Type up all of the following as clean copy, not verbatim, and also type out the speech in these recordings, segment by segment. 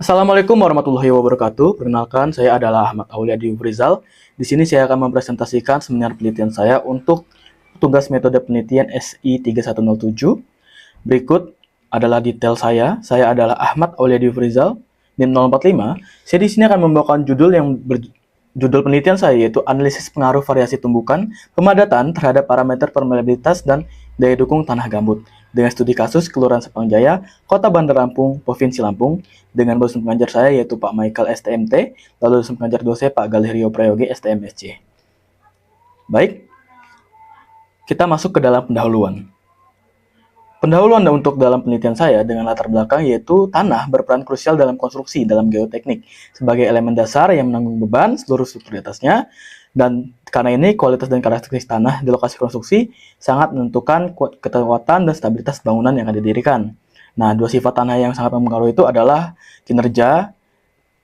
Assalamualaikum warahmatullahi wabarakatuh. Perkenalkan, saya adalah Ahmad Auliadi Rizal. Di sini saya akan mempresentasikan seminar penelitian saya untuk tugas metode penelitian SI 3107. Berikut adalah detail saya. Saya adalah Ahmad Auliadi Rizal, NIM 045. Saya di sini akan membawakan judul penelitian saya, yaitu analisis pengaruh variasi tumbukan pemadatan terhadap parameter permeabilitas dan daya dukung tanah gambut dengan studi kasus Kelurahan Sepang Jaya, Kota Bandar Lampung, Provinsi Lampung, dengan dosen pengajar saya yaitu Pak Michael STMT, lalu dosen pengajar saya Pak Galerio Prayogi STMSC. Baik, kita masuk ke dalam pendahuluan. Pendahuluan untuk dalam penelitian saya dengan latar belakang yaitu tanah berperan krusial dalam konstruksi dalam geoteknik sebagai elemen dasar yang menanggung beban seluruh struktur di atasnya, dan karena ini kualitas dan karakteristik tanah di lokasi konstruksi sangat menentukan kekuatan dan stabilitas bangunan yang akan didirikan. Nah, dua sifat tanah yang sangat mempengaruhi itu adalah kinerja,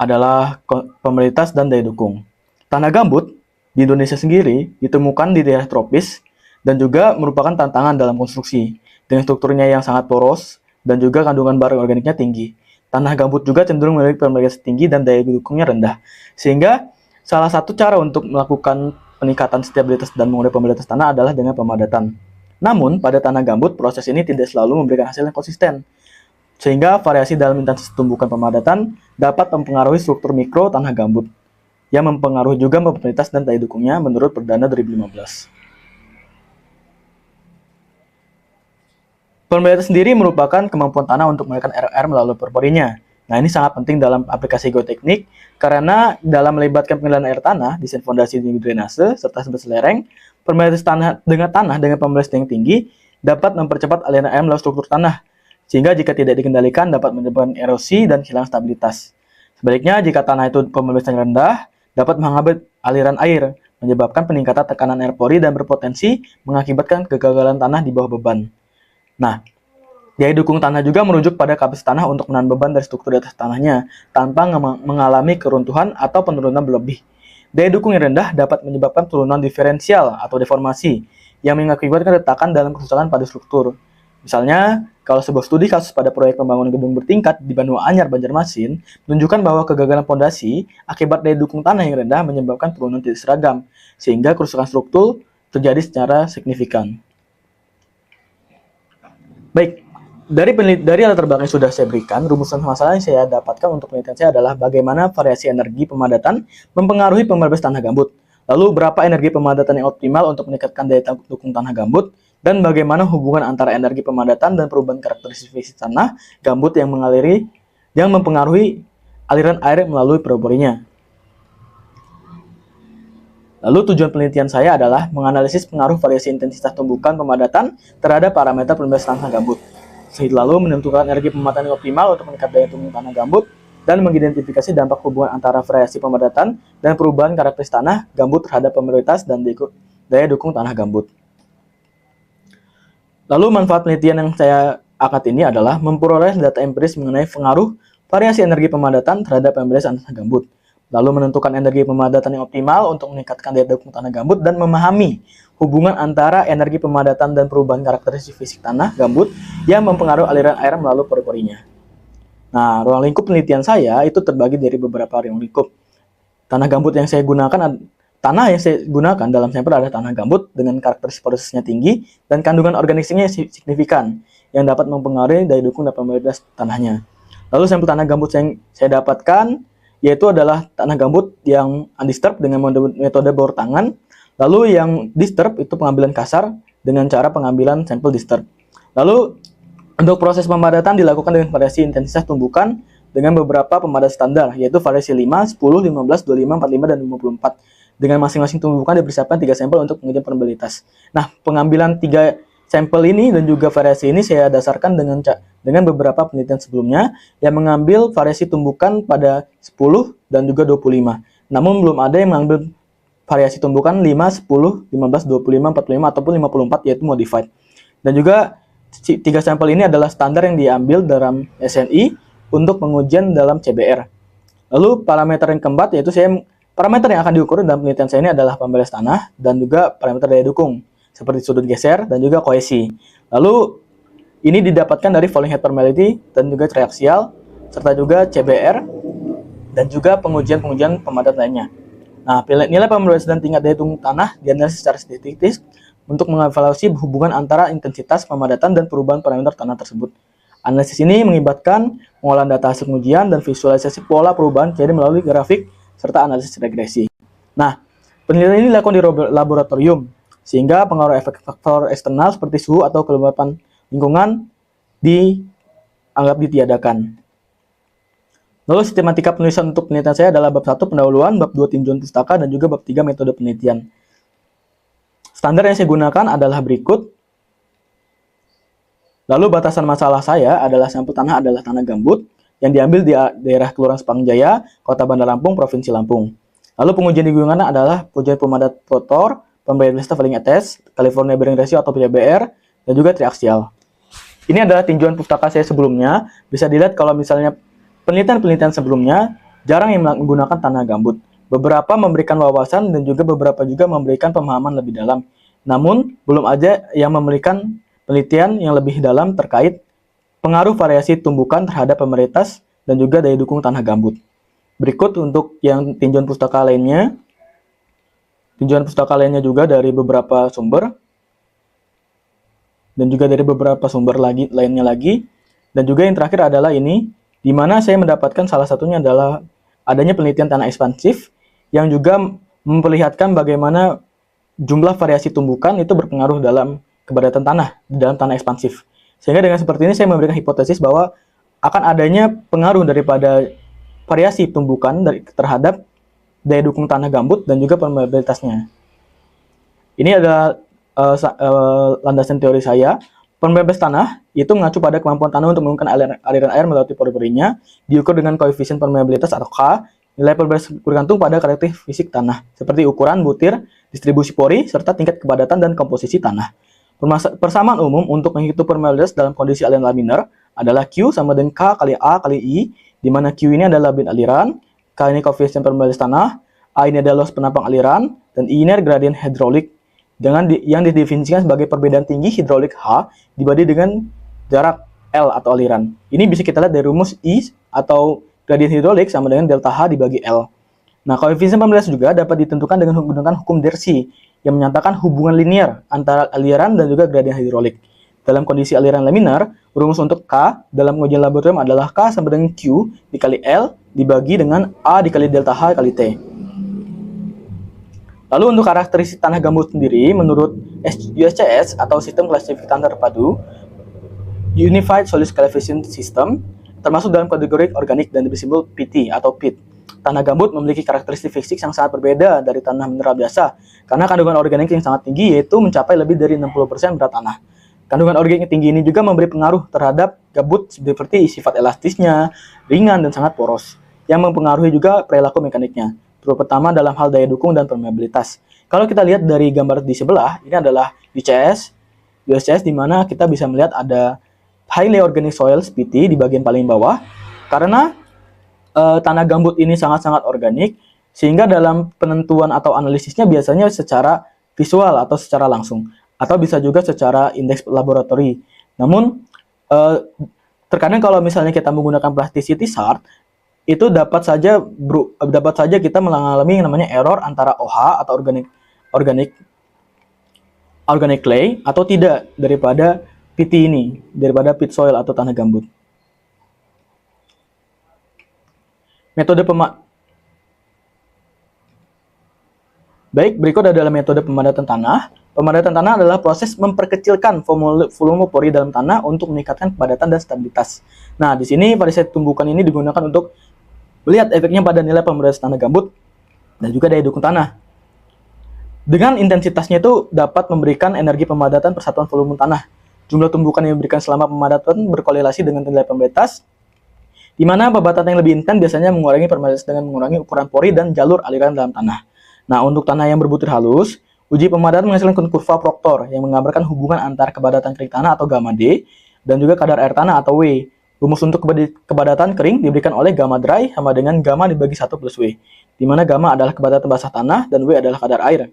adalah permeabilitas dan daya dukung. Tanah gambut di Indonesia sendiri ditemukan di daerah tropis dan juga merupakan tantangan dalam konstruksi dengan strukturnya yang sangat poros dan juga kandungan bahan organiknya tinggi. Tanah gambut juga cenderung memiliki permeabilitas tinggi dan daya dukungnya rendah. Sehingga salah satu cara untuk melakukan peningkatan stabilitas dan mengurai permeabilitas tanah adalah dengan pemadatan. Namun, pada tanah gambut, proses ini tidak selalu memberikan hasil yang konsisten. Sehingga variasi dalam intensitas tumbukan pemadatan dapat mempengaruhi struktur mikro tanah gambut, yang mempengaruhi juga permeabilitas dan daya dukungnya menurut Perdana 2015. Permeabilitas sendiri merupakan kemampuan tanah untuk mengeluarkan air melalui pori-porinya. Nah, ini sangat penting dalam aplikasi geoteknik karena dalam melibatkan pengaliran air tanah, desain fondasi dan drainase, serta sebatas lereng, permeabilitas tanah dengan permeabilitas yang tinggi dapat mempercepat aliran air melalui struktur tanah, sehingga jika tidak dikendalikan dapat menyebabkan erosi dan hilang stabilitas. Sebaliknya, jika tanah itu permeabilitasnya rendah, dapat menghambat aliran air, menyebabkan peningkatan tekanan air pori dan berpotensi mengakibatkan kegagalan tanah di bawah beban. Nah, daya dukung tanah juga merujuk pada kapasitas tanah untuk menahan beban dari struktur di atas tanahnya tanpa mengalami keruntuhan atau penurunan berlebih. Daya dukung yang rendah dapat menyebabkan turunan diferensial atau deformasi yang mengakibatkan retakan dalam kerusakan pada struktur. Misalnya, kalau sebuah studi kasus pada proyek pembangunan gedung bertingkat di Banu Anyar, Banjarmasin, menunjukkan bahwa kegagalan fondasi akibat daya dukung tanah yang rendah menyebabkan turunan tidak seragam, sehingga kerusakan struktur terjadi secara signifikan. Baik, dari latar belakang yang sudah saya berikan, rumusan masalah yang saya dapatkan untuk penelitian saya adalah bagaimana variasi energi pemadatan mempengaruhi permeabilitas tanah gambut. Lalu, berapa energi pemadatan yang optimal untuk meningkatkan daya dukung tanah gambut, dan bagaimana hubungan antara energi pemadatan dan perubahan karakteristik fisik tanah gambut yang mempengaruhi aliran air melalui pori-porinya. Lalu tujuan penelitian saya adalah menganalisis pengaruh variasi intensitas tumbukan pemadatan terhadap parameter permeabilitas tanah gambut, lalu menentukan energi pemadatan yang optimal untuk meningkatkan daya dukung tanah gambut, dan mengidentifikasi dampak hubungan antara variasi pemadatan dan perubahan karakteristik tanah gambut terhadap permeabilitas dan daya dukung tanah gambut. Lalu manfaat penelitian yang saya angkat ini adalah memperoleh data empiris mengenai pengaruh variasi energi pemadatan terhadap permeabilitas tanah gambut, lalu menentukan energi pemadatan yang optimal untuk meningkatkan daya dukung tanah gambut, dan memahami hubungan antara energi pemadatan dan perubahan karakteristik fisik tanah gambut yang mempengaruhi aliran air melalui pori-porinya. Nah, ruang lingkup penelitian saya itu terbagi dari beberapa ruang lingkup. Tanah yang saya gunakan dalam sampel adalah tanah gambut dengan karakteristik porositasnya tinggi dan kandungan organiknya signifikan yang dapat mempengaruhi daya dukung dan permeabilitas tanahnya. Lalu sampel tanah gambut yang saya dapatkan yaitu adalah tanah gambut yang undisturbed dengan metode bor tangan, lalu yang disturbed itu pengambilan kasar dengan cara pengambilan sampel disturbed. Lalu untuk proses pemadatan dilakukan dengan variasi intensitas tumbukan dengan beberapa pemadat standar, yaitu variasi 5, 10, 15, 25, 45, dan 54. Dengan masing-masing tumbukan dipersiapkan 3 sampel untuk pengujian permeabilitas. Nah, pengambilan 3 sampel ini dan juga variasi ini saya dasarkan dengan beberapa penelitian sebelumnya yang mengambil variasi tumbukan pada 10 dan juga 25. Namun belum ada yang mengambil variasi tumbukan 5, 10, 15, 25, 45 ataupun 54 yaitu modified. Dan juga 3 sampel ini adalah standar yang diambil dalam SNI untuk pengujian dalam CBR. Lalu parameter yang keempat yaitu parameter yang akan diukur dalam penelitian saya ini adalah permeabilitas tanah dan juga parameter daya dukung seperti sudut geser dan juga kohesi. Lalu ini didapatkan dari falling head permeability dan juga triaxial serta juga CBR, dan juga pengujian pemadat lainnya. Nah, nilai pemrobesan dan tingkat daya dukung tanah dianalisis secara statistik untuk mengevaluasi hubungan antara intensitas pemadatan dan perubahan parameter tanah tersebut. Analisis ini mengibatkan pengolahan data hasil pengujian dan visualisasi pola perubahan jadi melalui grafik serta analisis regresi. Nah, penelitian ini dilakukan di laboratorium, sehingga pengaruh efek faktor eksternal seperti suhu atau kelembapan lingkungan dianggap ditiadakan. Lalu sistematika penulisan untuk penelitian saya adalah bab 1 pendahuluan, bab 2 tinjauan pustaka, dan juga bab 3 metode penelitian. Standar yang saya gunakan adalah berikut. Lalu batasan masalah saya adalah sampel tanah adalah tanah gambut yang diambil di daerah Kelurahan Sepang Jaya, Kota Bandar Lampung, Provinsi Lampung. Lalu pengujian lingkungan adalah pengujian pemadat rotor, pembayaran leveling attest, California Bearing Ratio atau PBR, dan juga triaksial. Ini adalah tinjauan pustaka saya sebelumnya. Bisa dilihat kalau misalnya penelitian-penelitian sebelumnya jarang yang menggunakan tanah gambut. Beberapa memberikan wawasan dan juga beberapa juga memberikan pemahaman lebih dalam. Namun, belum aja yang memberikan penelitian yang lebih dalam terkait pengaruh variasi tumbukan terhadap pemeritas dan juga daya dukung tanah gambut. Berikut untuk yang tinjauan pustaka lainnya. Tinjauan pustaka lainnya juga dari beberapa sumber. Dan juga dari beberapa sumber lainnya lagi. Dan juga yang terakhir adalah ini, di mana saya mendapatkan salah satunya adalah adanya penelitian tanah ekspansif yang juga memperlihatkan bagaimana jumlah variasi tumbukan itu berpengaruh dalam kepadatan tanah di dalam tanah ekspansif. Sehingga dengan seperti ini saya memberikan hipotesis bahwa akan adanya pengaruh daripada variasi tumbukan terhadap daya dukung tanah gambut dan juga permeabilitasnya. Ini adalah landasan teori saya. Permeabilitas tanah itu mengacu pada kemampuan tanah untuk menggunakan aliran air melalui pori-porinya, diukur dengan koefisien permeabilitas atau K. Nilai permeabilitas bergantung pada karakteristik fisik tanah, seperti ukuran, butir, distribusi pori, serta tingkat kepadatan dan komposisi tanah. Persamaan umum untuk menghitung permeabilitas dalam kondisi aliran laminar adalah Q sama dengan K kali A kali I, di mana Q ini adalah bit aliran, K ini koefisien permeabilitas tanah, A ini adalah loss penampang aliran, dan I ini gradien hidrolik yang didefinisikan sebagai perbedaan tinggi hidrolik H dibanding dengan jarak L atau aliran. Ini bisa kita lihat dari rumus I atau gradien hidrolik sama dengan delta H dibagi L. Nah, koefisien permeabilitas juga dapat ditentukan dengan menggunakan hukum Darcy yang menyatakan hubungan linear antara aliran dan juga gradien hidrolik. Dalam kondisi aliran laminar, rumus untuk K dalam pengujian laboratorium adalah K sama dengan Q dikali L dibagi dengan A dikali delta H kali T. Lalu untuk karakteristik tanah gambut sendiri, menurut USCS atau Sistem Klasifikasi Tanah Terpadu, Unified Solid Classification System, termasuk dalam kategori organik dan bersimbol PT atau PIT. Tanah gambut memiliki karakteristik fisik yang sangat berbeda dari tanah mineral biasa, karena kandungan organik yang sangat tinggi yaitu mencapai lebih dari 60% berat tanah. Kandungan organik yang tinggi ini juga memberi pengaruh terhadap gambut seperti sifat elastisnya, ringan dan sangat poros, yang mempengaruhi juga perilaku mekaniknya. Terutama dalam hal daya dukung dan permeabilitas. Kalau kita lihat dari gambar di sebelah, ini adalah USCS di mana kita bisa melihat ada highly organic soils PT di bagian paling bawah. Karena tanah gambut ini sangat-sangat organik, sehingga dalam penentuan atau analisisnya biasanya secara visual atau secara langsung, atau bisa juga secara indeks laboratori. Namun, terkadang kalau misalnya kita menggunakan plasticity chart, itu dapat saja kita mengalami yang namanya error antara OH atau organic clay atau tidak daripada PT ini, daripada pit soil atau tanah gambut. Baik, berikut adalah metode pemadatan tanah. Pemadatan tanah adalah proses memperkecilkan volume pori dalam tanah untuk meningkatkan kepadatan dan stabilitas. Nah, di sini variasi tumbukan ini digunakan untuk melihat efeknya pada nilai pemrobesan tanah gambut dan juga daya dukung tanah. Dengan intensitasnya itu dapat memberikan energi pemadatan persatuan volume tanah. Jumlah tumbukan yang diberikan selama pemadatan berkorelasi dengan nilai pembatas, di mana pemadatan yang lebih intens biasanya mengurangi permeabilitas dengan mengurangi ukuran pori dan jalur aliran dalam tanah. Nah, untuk tanah yang berbutir halus, uji pemadatan menghasilkan kurva Proctor yang menggambarkan hubungan antara kepadatan kering tanah atau gamma D dan juga kadar air tanah atau W. Rumus untuk kepadatan kering diberikan oleh gamma dry sama dengan gamma dibagi 1 plus W, di mana gamma adalah kepadatan basah tanah dan W adalah kadar air.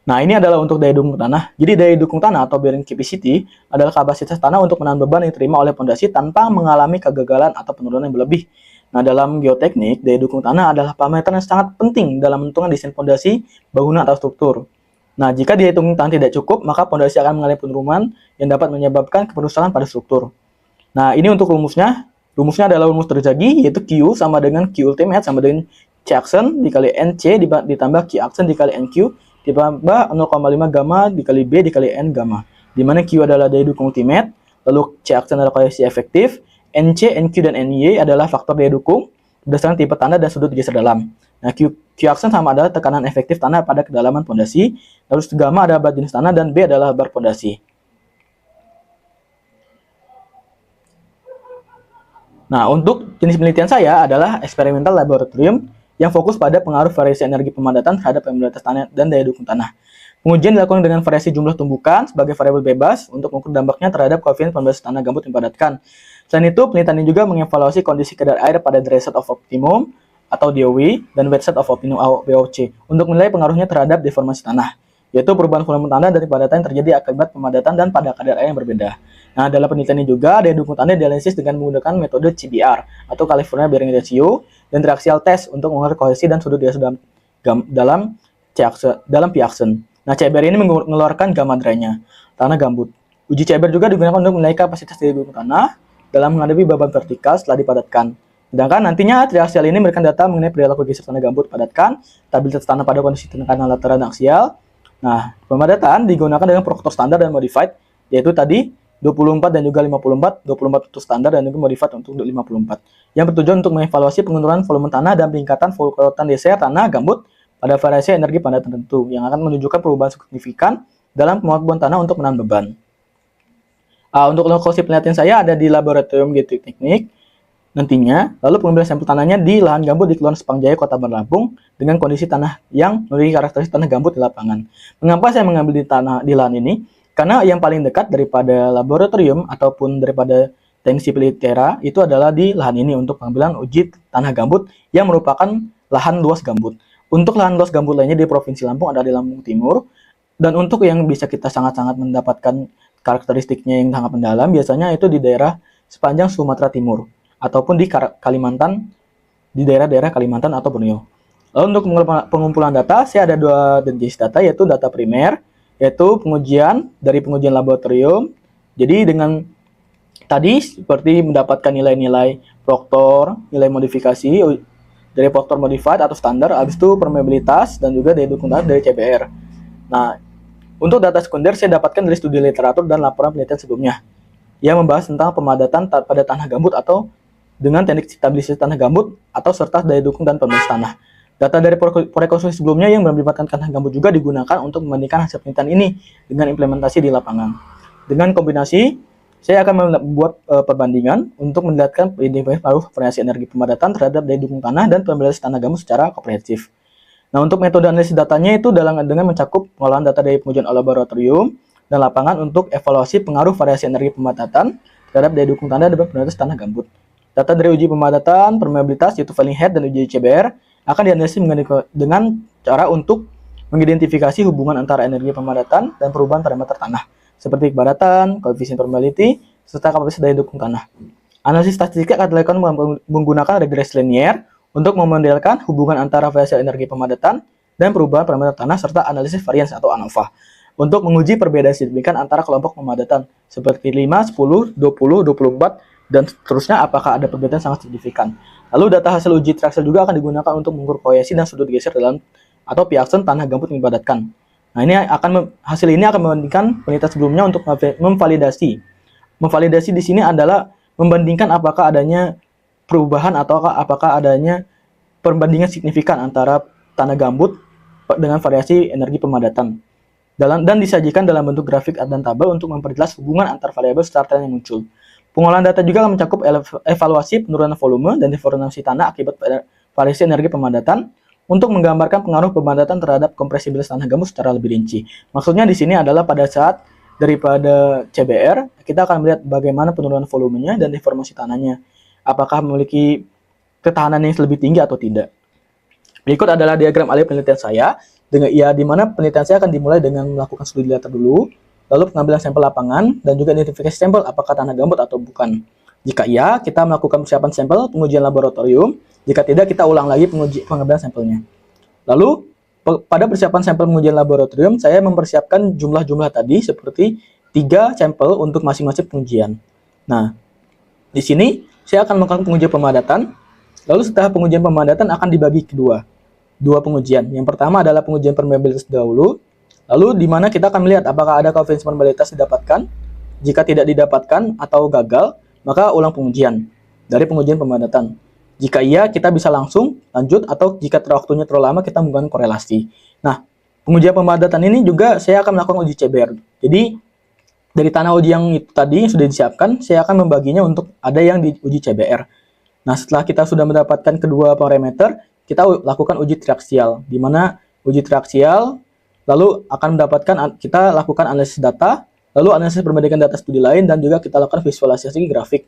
Nah, ini adalah untuk daya dukung tanah. Jadi daya dukung tanah atau bearing capacity adalah kapasitas tanah untuk menahan beban yang diterima oleh pondasi tanpa mengalami kegagalan atau penurunan yang berlebih. Nah, dalam geoteknik, daya dukung tanah adalah parameter yang sangat penting dalam menentukan desain pondasi, bangunan atau struktur. Nah, jika daya dukung tanah tidak cukup, maka pondasi akan mengalami penurunan yang dapat menyebabkan kerusakan pada struktur. Nah, ini untuk rumusnya. Rumusnya adalah rumus Terzaghi, yaitu Q sama dengan Q ultimate sama dengan C action dikali NC ditambah Q action dikali NQ ditambah 0,5 gamma dikali B dikali N gamma. Di mana Q adalah daya dukung ultimate, lalu C action adalah koefisien efektif, NC, NQ, dan NY adalah faktor daya dukung berdasarkan tipe tanah dan sudut geser dalam. Nah, Q action sama adalah tekanan efektif tanah pada kedalaman pondasi, lalu gamma adalah bar jenis tanah, dan B adalah bar pondasi. Nah, untuk jenis penelitian saya adalah eksperimental laboratorium yang fokus pada pengaruh variasi energi pemadatan terhadap permeabilitas tanah dan daya dukung tanah. Pengujian dilakukan dengan variasi jumlah tumbukan sebagai variabel bebas untuk mengukur dampaknya terhadap koefisien permeabilitas tanah gambut yang dipadatkan. Selain itu, penelitian ini juga mengevaluasi kondisi kadar air pada dry set of optimum atau DOW dan wet set of optimum WOC untuk menilai pengaruhnya terhadap deformasi tanah, yaitu perubahan volume tanah dari padatan yang terjadi akibat pemadatan dan pada kadar air yang berbeda. Nah, dalam penelitian ini juga daya dukung tanah dianalisis dengan menggunakan metode CBR atau California Bearing Ratio dan triaxial test untuk mengukur kohesi dan sudut geser dalam P-action. Nah, CBR ini mengeluarkan gamma dry-nya tanah gambut. Uji CBR juga digunakan untuk menilai kapasitas daya dukung tanah dalam menghadapi beban vertikal setelah dipadatkan. Sedangkan nantinya triaxial ini memberikan data mengenai perilaku geser tanah gambut padatkan, stabilitas tanah pada kondisi tekanan lateral dan aksial. Nah, pemadatan digunakan dengan protokol standar dan modified, yaitu tadi 24 dan juga 54, 24 untuk standar dan juga modified untuk 54. Yang bertujuan untuk mengevaluasi penurunan volume tanah dan peningkatan kekuatan geser tanah gambut pada variasi energi padatan tertentu yang akan menunjukkan perubahan signifikan dalam kemampuan tanah untuk menahan beban. Untuk lokasi penelitian saya ada di laboratorium geoteknik nantinya, lalu pengambilan sampel tanahnya di lahan gambut di Kelurahan Sepang Jaya, Kota Bandar Lampung dengan kondisi tanah yang memiliki karakteristik tanah gambut di lapangan. Mengapa saya mengambil di lahan ini? Karena yang paling dekat daripada laboratorium ataupun daripada teknik sipil ITERA itu adalah di lahan ini untuk pengambilan uji tanah gambut yang merupakan lahan luas gambut. Untuk lahan luas gambut lainnya di Provinsi Lampung ada di Lampung Timur, dan untuk yang bisa kita sangat-sangat mendapatkan karakteristiknya yang sangat mendalam biasanya itu di daerah sepanjang Sumatera Timur ataupun di Kalimantan, di daerah-daerah Kalimantan atau Borneo. Lalu untuk pengumpulan data, saya ada dua jenis data, yaitu data primer, yaitu pengujian dari pengujian laboratorium. Jadi dengan tadi seperti mendapatkan nilai-nilai proktor, nilai modifikasi dari proktor modified atau standar, habis itu permeabilitas dan juga daya dukung tanah dari CBR. Nah, untuk data sekunder saya dapatkan dari studi literatur dan laporan penelitian sebelumnya yang membahas tentang pemadatan pada tanah gambut atau dengan teknik stabilisasi tanah gambut atau serta daya dukung dan permeabilitas tanah. Data dari rekonstruksi sebelumnya yang melibatkan tanah gambut juga digunakan untuk membandingkan hasil penelitian ini dengan implementasi di lapangan. Dengan kombinasi, saya akan membuat perbandingan untuk melihatkan pengaruh variasi energi pemadatan terhadap daya dukung tanah dan permeabilitas tanah gambut secara komprehensif. Nah, untuk metode analisis datanya itu dengan mencakup pengolahan data dari pengujian laboratorium dan lapangan untuk evaluasi pengaruh variasi energi pemadatan terhadap daya dukung tanah dan permeabilitas tanah gambut. Data dari uji pemadatan, permeabilitas, yaitu failing head dan uji CBR akan dianalisis dengan cara untuk mengidentifikasi hubungan antara energi pemadatan dan perubahan parameter tanah, seperti kepadatan, koefisien permeability, serta kapasitas daya dukung tanah. Analisis statistik akan dilakukan menggunakan regresi linear untuk memodelkan hubungan antara variasi energi pemadatan dan perubahan parameter tanah serta analisis varians atau ANOVA untuk menguji perbedaan signifikan antara kelompok pemadatan seperti 5, 10, 20, 24, dan seterusnya apakah ada perbedaan sangat signifikan. Lalu data hasil uji triaxial juga akan digunakan untuk mengukur kohesi dan sudut geser dalam atau P-action tanah gambut yang dipadatkan. Nah, hasil ini akan membandingkan penelitian sebelumnya untuk memvalidasi. Memvalidasi di sini adalah membandingkan apakah adanya perubahan atau apakah adanya perbandingan signifikan antara tanah gambut dengan variasi energi pemadatan. Dan disajikan dalam bentuk grafik dan tabel untuk memperjelas hubungan antar variabel secara yang muncul. Pengolahan data juga mencakup evaluasi penurunan volume dan deformasi tanah akibat variasi energi pemadatan untuk menggambarkan pengaruh pemadatan terhadap kompresibilitas tanah gambut secara lebih rinci. Maksudnya di sini adalah pada saat daripada CBR, kita akan melihat bagaimana penurunan volumenya dan deformasi tanahnya. Apakah memiliki ketahanan yang lebih tinggi atau tidak. Berikut adalah diagram alih penelitian saya di mana penelitian saya akan dimulai dengan melakukan studi latar dulu, lalu pengambilan sampel lapangan, dan juga identifikasi sampel apakah tanah gambut atau bukan. Jika iya, kita melakukan persiapan sampel, pengujian laboratorium. Jika tidak, kita ulang lagi pengambilan sampelnya. Lalu, pada persiapan sampel pengujian laboratorium, saya mempersiapkan jumlah-jumlah tadi seperti 3 sampel untuk masing-masing pengujian. Nah, di sini saya akan melakukan pengujian pemadatan. Lalu setelah pengujian pemadatan akan dibagi dua pengujian. Yang pertama adalah pengujian permeabilitas dahulu, lalu di mana kita akan melihat apakah ada koefisien permeabilitas didapatkan. Jika tidak didapatkan atau gagal, maka ulang pengujian dari pengujian pemadatan. Jika iya, kita bisa langsung lanjut, atau jika waktunya terlalu lama, kita menggunakan korelasi. Nah, pengujian pemadatan ini juga saya akan melakukan uji CBR. Jadi, dari tanah uji yang itu tadi yang sudah disiapkan, saya akan membaginya untuk ada yang diuji CBR. Nah, setelah kita sudah mendapatkan kedua parameter, kita lakukan uji triaksial, di mana uji triaksial lalu akan kita lakukan analisis data, lalu analisis perbandingan data studi lain, dan juga kita lakukan visualisasi grafik.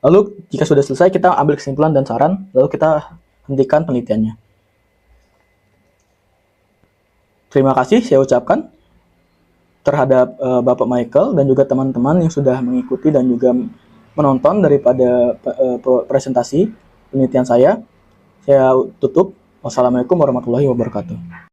Lalu jika sudah selesai, kita ambil kesimpulan dan saran, lalu kita hentikan penelitiannya. Terima kasih saya ucapkan terhadap Bapak Michael dan juga teman-teman yang sudah mengikuti dan juga menonton daripada presentasi penelitian saya. Saya tutup. Wassalamualaikum warahmatullahi wabarakatuh.